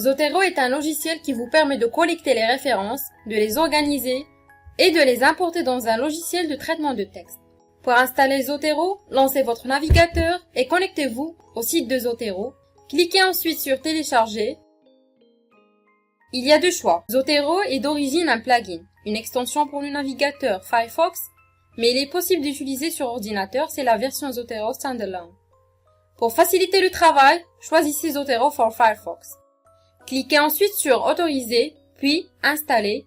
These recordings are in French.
Zotero est un logiciel qui vous permet de collecter les références, de les organiser et de les importer dans un logiciel de traitement de texte. Pour installer Zotero, lancez votre navigateur et connectez-vous au site de Zotero. Cliquez ensuite sur Télécharger. Il y a deux choix. Zotero est d'origine un plugin, une extension pour le navigateur Firefox, mais il est possible d'utiliser sur ordinateur, c'est la version Zotero Standalone. Pour faciliter le travail, choisissez Zotero for Firefox. Cliquez ensuite sur Autoriser, puis Installer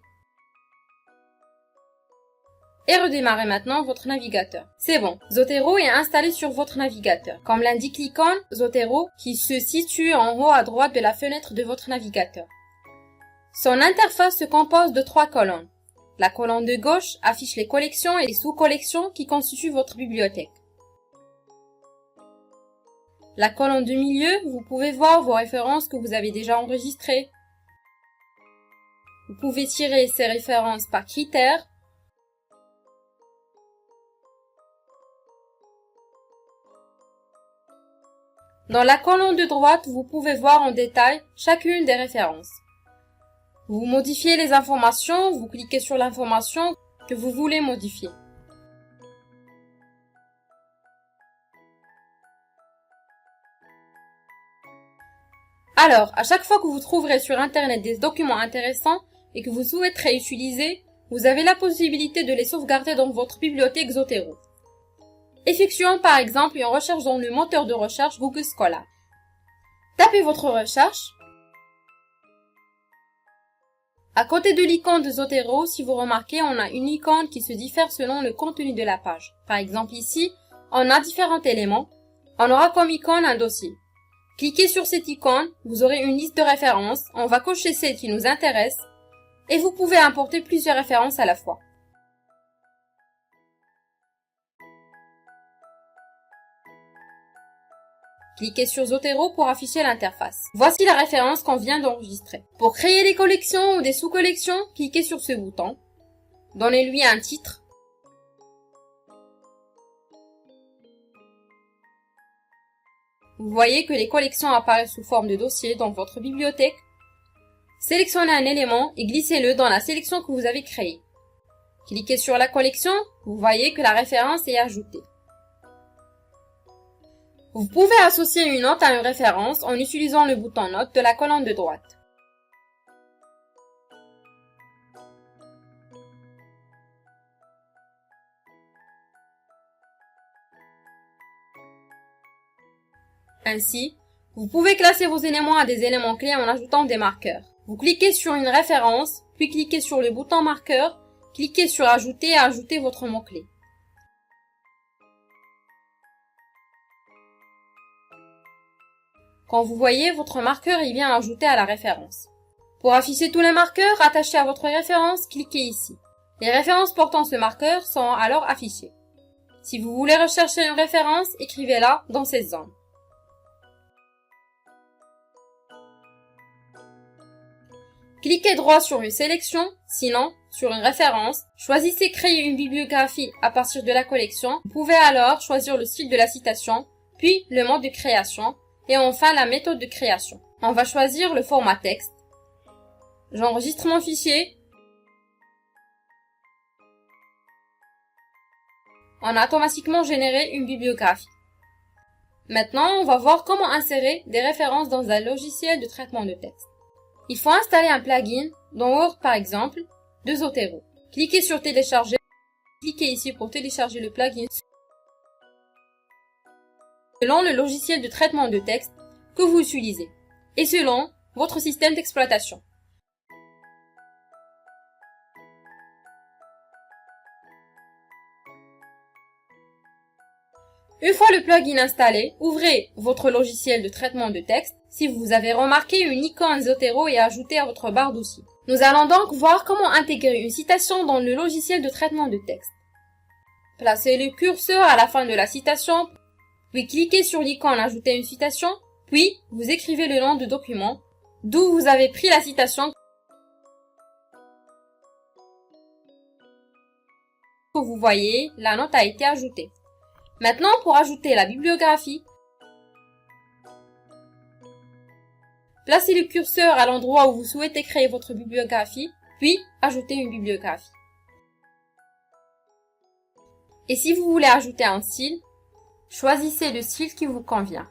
et redémarrez maintenant votre navigateur. C'est bon, Zotero est installé sur votre navigateur, comme l'indique l'icône Zotero qui se situe en haut à droite de la fenêtre de votre navigateur. Son interface se compose de 3 colonnes. La colonne de gauche affiche les collections et les sous-collections qui constituent votre bibliothèque. La colonne du milieu, vous pouvez voir vos références que vous avez déjà enregistrées. Vous pouvez tirer ces références par critères. Dans la colonne de droite, vous pouvez voir en détail chacune des références. Vous modifiez les informations, vous cliquez sur l'information que vous voulez modifier. Alors, à chaque fois que vous trouverez sur Internet des documents intéressants et que vous souhaiterez utiliser, vous avez la possibilité de les sauvegarder dans votre bibliothèque Zotero. Effectuons par exemple une recherche dans le moteur de recherche Google Scholar. Tapez votre recherche. À côté de l'icône de Zotero, si vous remarquez, on a une icône qui se diffère selon le contenu de la page. Par exemple ici, on a différents éléments. On aura comme icône un dossier. Cliquez sur cette icône, vous aurez une liste de références. On va cocher celle qui nous intéresse et vous pouvez importer plusieurs références à la fois. Cliquez sur Zotero pour afficher l'interface. Voici la référence qu'on vient d'enregistrer. Pour créer des collections ou des sous-collections, cliquez sur ce bouton. Donnez-lui un titre. Vous voyez que les collections apparaissent sous forme de dossier dans votre bibliothèque. Sélectionnez un élément et glissez-le dans la sélection que vous avez créée. Cliquez sur la collection, vous voyez que la référence est ajoutée. Vous pouvez associer une note à une référence en utilisant le bouton Note de la colonne de droite. Ainsi, vous pouvez classer vos éléments à des éléments clés en ajoutant des marqueurs. Vous cliquez sur une référence, puis cliquez sur le bouton marqueur, cliquez sur Ajouter et ajoutez votre mot-clé. Quand vous voyez, votre marqueur est bien ajouté à la référence. Pour afficher tous les marqueurs attachés à votre référence, cliquez ici. Les références portant ce marqueur sont alors affichées. Si vous voulez rechercher une référence, écrivez-la dans cette zone. Cliquez droit sur une sélection, sinon sur une référence. Choisissez Créer une bibliographie à partir de la collection. Vous pouvez alors choisir le style de la citation, puis le mode de création, et enfin la méthode de création. On va choisir le format texte. J'enregistre mon fichier. On a automatiquement généré une bibliographie. Maintenant, on va voir comment insérer des références dans un logiciel de traitement de texte. Il faut installer un plugin, dans Word par exemple, de Zotero. Cliquez sur Télécharger. Cliquez ici pour télécharger le plugin selon le logiciel de traitement de texte que vous utilisez et selon votre système d'exploitation. Une fois le plugin installé, ouvrez votre logiciel de traitement de texte. Si vous avez remarqué, une icône Zotero est ajoutée à votre barre d'outils. Nous allons donc voir comment intégrer une citation dans le logiciel de traitement de texte. Placez le curseur à la fin de la citation, puis cliquez sur l'icône Ajouter une citation, puis vous écrivez le nom du document, d'où vous avez pris la citation que vous voyez, la note a été ajoutée. Maintenant, pour ajouter la bibliographie, Placez le curseur à l'endroit où vous souhaitez créer votre bibliographie, puis ajoutez une bibliographie. Et si vous voulez ajouter un style, choisissez le style qui vous convient.